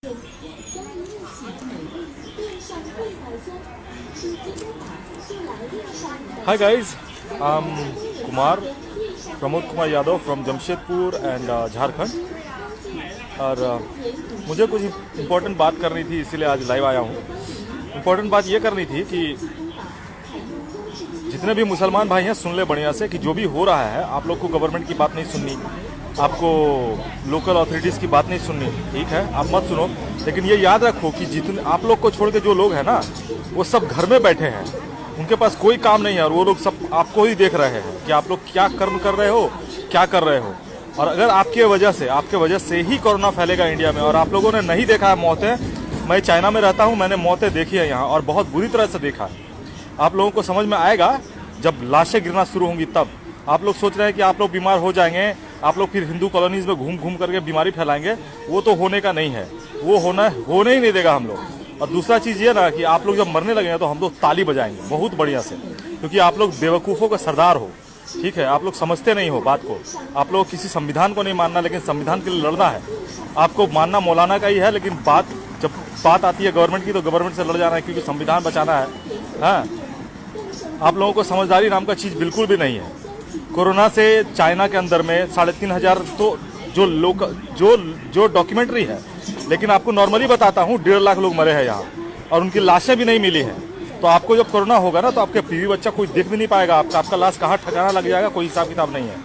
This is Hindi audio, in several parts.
Hi guys, I'm Kumar, Pramod Kumar Yadav from Jamshedpur and Jharkhand. और मुझे कुछ इम्पोर्टेंट बात करनी थी, इसीलिए आज लाइव आया हूँ। इम्पोर्टेंट बात ये करनी थी कि जितने भी मुसलमान भाई हैं सुन ले बढ़िया से कि जो भी हो रहा है, आप लोग को गवर्नमेंट की बात नहीं सुननी, आपको लोकल अथॉरिटीज़ की बात नहीं सुननी, ठीक है, आप मत सुनो। लेकिन ये याद रखो कि जितने आप लोग को छोड़ के जो लोग हैं ना, वो सब घर में बैठे हैं, उनके पास कोई काम नहीं है, और वो लोग सब आपको ही देख रहे हैं कि आप लोग क्या कर्म कर रहे हो, क्या कर रहे हो। और अगर आपके वजह से ही कोरोना फैलेगा इंडिया में, और आप लोगों ने नहीं देखा है मौतें, मैं चाइना में रहता हूँ, मैंने मौतें देखी है यहाँ, और बहुत बुरी तरह से देखा है। आप लोगों को समझ में आएगा जब लाशें गिरना शुरू होंगी तब। आप लोग सोच रहे हैं कि आप लोग बीमार हो जाएंगे, आप लोग फिर हिंदू कॉलोनीज में घूम घूम करके बीमारी फैलाएंगे, वो तो होने का नहीं है, वो होने ही नहीं देगा हम लोग। और दूसरा चीज़ ये ना कि आप लोग जब मरने लगेंगे तो हम लोग ताली बजाएंगे बहुत बढ़िया से, क्योंकि आप लोग बेवकूफ़ों का सरदार हो, ठीक है, आप लोग समझते नहीं हो बात को। आप लोग किसी संविधान को नहीं मानना, लेकिन संविधान के लिए लड़ना है। आपको मानना मौलाना का ही है, लेकिन जब बात आती है गवर्नमेंट की, तो गवर्नमेंट से लड़ जाना है, क्योंकि संविधान बचाना है। हाँ, आप लोगों को समझदारी नाम का चीज़ बिल्कुल भी नहीं है। कोरोना से चाइना के अंदर में 3,500 तो जो डॉक्यूमेंट्री है, लेकिन आपको नॉर्मली बताता हूँ 1.5 लाख लोग मरे हैं यहाँ, और उनकी लाशें भी नहीं मिली हैं। तो आपको जब कोरोना होगा ना, तो आपके बीवी बच्चा कोई देख भी नहीं पाएगा, आपका लाश कहाँ ठिकाना लग जाएगा, कोई हिसाब किताब नहीं है।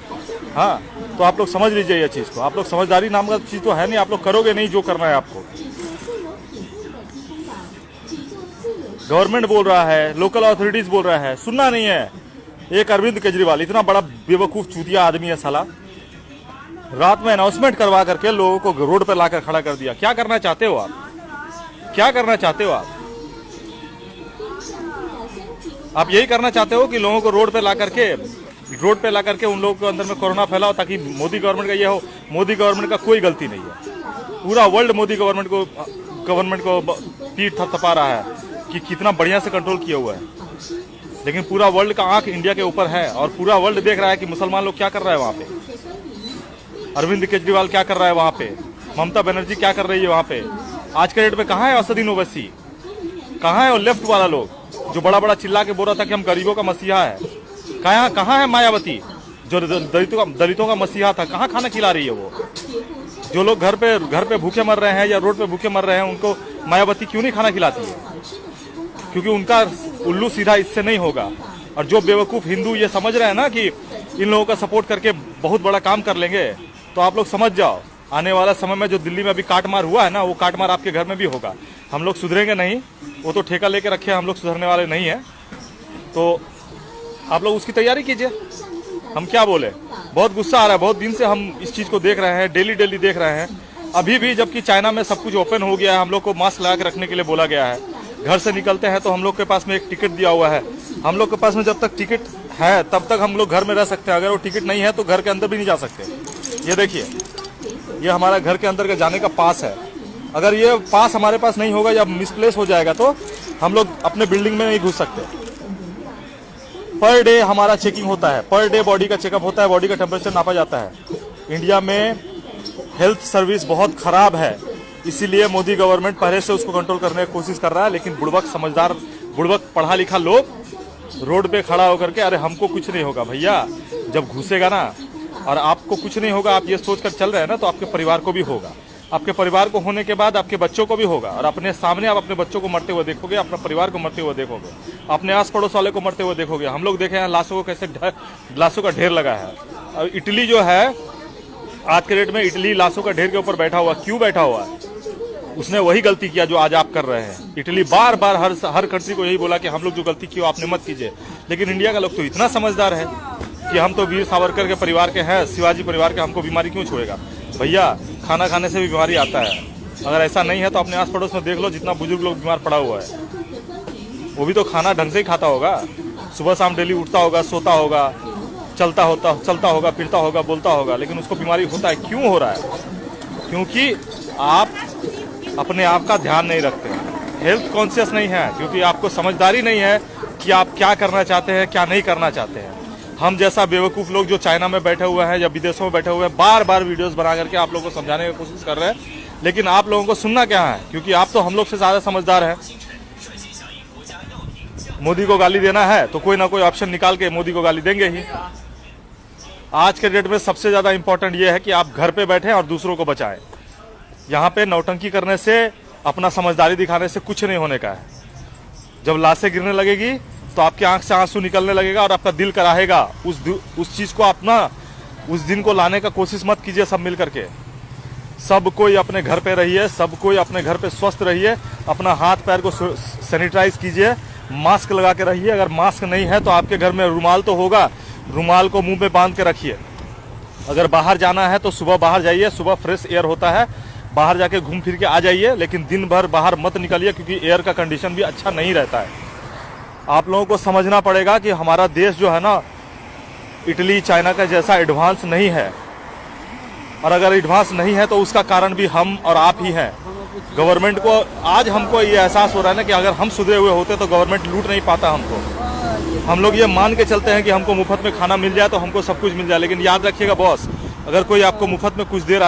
हाँ, तो आप लोग समझ लीजिए ये चीज़ को। आप लोग समझदारी नाम का चीज़ तो है नहीं, आप लोग करोगे नहीं जो करना है आपको। गवर्नमेंट बोल रहा है, लोकल अथॉरिटीज़ बोल रहा है, सुनना नहीं है। एक अरविंद केजरीवाल इतना बड़ा बेवकूफ़ चूतिया आदमी है साला, रात में अनाउंसमेंट करवा करके लोगों को रोड पर लाकर खड़ा कर दिया। क्या करना चाहते हो आप? क्या करना चाहते हो आप? आप यही करना चाहते हो कि लोगों को रोड पे ला करके उन लोगों के अंदर में कोरोना फैलाओ, ताकि मोदी गवर्नमेंट का ये हो। मोदी गवर्नमेंट का कोई गलती नहीं है, पूरा वर्ल्ड मोदी गवर्नमेंट को पीठ थपथपा रहा है कि कितना बढ़िया से कंट्रोल किया हुआ है। लेकिन पूरा वर्ल्ड का आंख इंडिया के ऊपर है, और पूरा वर्ल्ड देख रहा है कि मुसलमान लोग क्या कर रहा है वहाँ पे, अरविंद केजरीवाल क्या कर रहा है वहाँ पे, ममता बनर्जी क्या कर रही है वहाँ पे। आज के डेट में कहाँ है असदुद्दीन ओवैसी, कहाँ है वो लेफ्ट वाला लोग जो बड़ा बड़ा चिल्ला के बोल रहा था कि हम गरीबों का मसीहा है। कहाँ है मायावती जो दलितों का मसीहा था, कहाँ खाना खिला रही है वो। जो लोग घर पे भूखे मर रहे हैं या रोड पे भूखे मर रहे हैं, उनको मायावती क्यों नहीं खाना खिलाती है? क्योंकि उनका उल्लू सीधा इससे नहीं होगा। और जो बेवकूफ़ हिंदू ये समझ रहे हैं ना कि इन लोगों का सपोर्ट करके बहुत बड़ा काम कर लेंगे, तो आप लोग समझ जाओ, आने वाला समय में जो दिल्ली में अभी काटमार हुआ है ना, वो काटमार आपके घर में भी होगा। हम लोग सुधरेंगे नहीं, वो तो ठेका लेके रखे, हम लोग सुधरने वाले नहीं हैं। तो आप लोग उसकी तैयारी कीजिए। हम क्या बोले, बहुत गुस्सा आ रहा है, बहुत दिन से हम इस चीज़ को देख रहे हैं, डेली देख रहे हैं। अभी भी जबकि चाइना में सब कुछ ओपन हो गया है, हम लोग को मास्क लगा के रखने के लिए बोला गया है। घर से निकलते हैं तो हम लोग के पास में एक टिकट दिया हुआ है। हम लोग के पास में जब तक टिकट है तब तक हम लोग घर में रह सकते हैं, अगर वो टिकट नहीं है तो घर के अंदर भी नहीं जा सकते। ये देखिए, ये हमारा घर के अंदर का जाने का पास है। अगर ये पास हमारे पास नहीं होगा या मिसप्लेस हो जाएगा तो हम लोग अपने बिल्डिंग में नहीं घुस सकते। पर डे हमारा चेकिंग होता है, पर डे बॉडी का चेकअप होता है, बॉडी का टेम्परेचर नापा जाता है। इंडिया में हेल्थ सर्विस बहुत खराब है, इसीलिए मोदी गवर्नमेंट पहले से उसको कंट्रोल करने की कोशिश कर रहा है। लेकिन बुड़बक पढ़ा लिखा लोग रोड पे खड़ा होकर के, अरे हमको कुछ नहीं होगा भैया, जब घुसेगा ना और आपको कुछ नहीं होगा, आप ये सोचकर चल रहे हैं ना, तो आपके परिवार को भी होगा। आपके परिवार को होने के बाद आपके बच्चों को भी होगा, और अपने सामने आप अपने बच्चों को मरते हुए देखोगे, अपने परिवार को मरते हुए देखोगे, अपने आस पड़ोस वाले को मरते हुए देखोगे। हम लोग देखे हैं लाशों को कैसे लाशों का ढेर लगा है। और इटली जो है आज के डेट में, इटली लाशों का ढेर के ऊपर बैठा हुआ, क्यों बैठा हुआ है? उसने वही गलती किया जो आज आप कर रहे हैं। इटली बार बार हर कंट्री को यही बोला कि हम लोग जो गलती की वो आपने मत कीजिए। लेकिन इंडिया का लोग तो इतना समझदार है कि हम तो वीर सावरकर के परिवार के हैं, शिवाजी परिवार के, हमको बीमारी क्यों छोड़ेगा भैया? खाना खाने से भी बीमारी आता है। अगर ऐसा नहीं है तो अपने आस पड़ोस में देख लो, जितना बुजुर्ग लोग बीमार पड़ा हुआ है, वो भी तो खाना ढंग से ही खाता होगा, सुबह शाम डेली उठता होगा, सोता होगा, चलता होगा, फिरता होगा, बोलता होगा, लेकिन उसको बीमारी होता है। क्यों हो रहा है? क्योंकि आप अपने आप का ध्यान नहीं रखते, हेल्थ कॉन्शियस नहीं है, क्योंकि आपको समझदारी नहीं है कि आप क्या करना चाहते हैं, क्या नहीं करना चाहते हैं। हम जैसा बेवकूफ़ लोग जो चाइना में बैठे हुए हैं या विदेशों में बैठे हुए हैं, बार बार वीडियोस बना करके आप लोगों को समझाने की कोशिश कर रहे हैं। लेकिन आप लोगों को सुनना क्या है, क्योंकि आप तो हम लोग से ज़्यादा समझदार हैं। मोदी को गाली देना है तो कोई ना कोई ऑप्शन निकाल के मोदी को गाली देंगे ही। आज के डेट में सबसे ज़्यादा इंपॉर्टेंट ये है कि आप घर पे बैठें और दूसरों को बचाएं। यहाँ पे नौटंकी करने से, अपना समझदारी दिखाने से कुछ नहीं होने का है। जब लाशें गिरने लगेगी तो आपकी आंख से आंसू निकलने लगेगा और आपका दिल कराहेगा। उस चीज़ को अपना, उस दिन को लाने का कोशिश मत कीजिए। सब मिल करके, सब कोई अपने घर पे रहिए, सब कोई अपने घर पे स्वस्थ रहिए, अपना हाथ पैर को सैनिटाइज कीजिए, मास्क लगा के रहिए। अगर मास्क नहीं है तो आपके घर में रुमाल तो होगा, रुमाल को मुंह में बांध के रखिए। अगर बाहर जाना है तो सुबह बाहर जाइए, सुबह फ्रेश एयर होता है, बाहर जाके घूम फिर के आ जाइए, लेकिन दिन भर बाहर मत निकलिए क्योंकि एयर का कंडीशन भी अच्छा नहीं रहता है। आप लोगों को समझना पड़ेगा कि हमारा देश जो है ना, इटली चाइना का जैसा एडवांस नहीं है, और अगर एडवांस नहीं है तो उसका कारण भी हम और आप ही हैं। गवर्नमेंट को आज हमको ये एहसास हो रहा है ना कि अगर हम सुधरे हुए होते तो गवर्नमेंट लूट नहीं पाता हमको। हम लोग ये मान के चलते हैं कि हमको मुफ्त में खाना मिल जाए तो हमको सब कुछ मिल जाए, लेकिन याद रखिएगा बॉस, अगर कोई आपको मुफ्त में कुछ दे रहा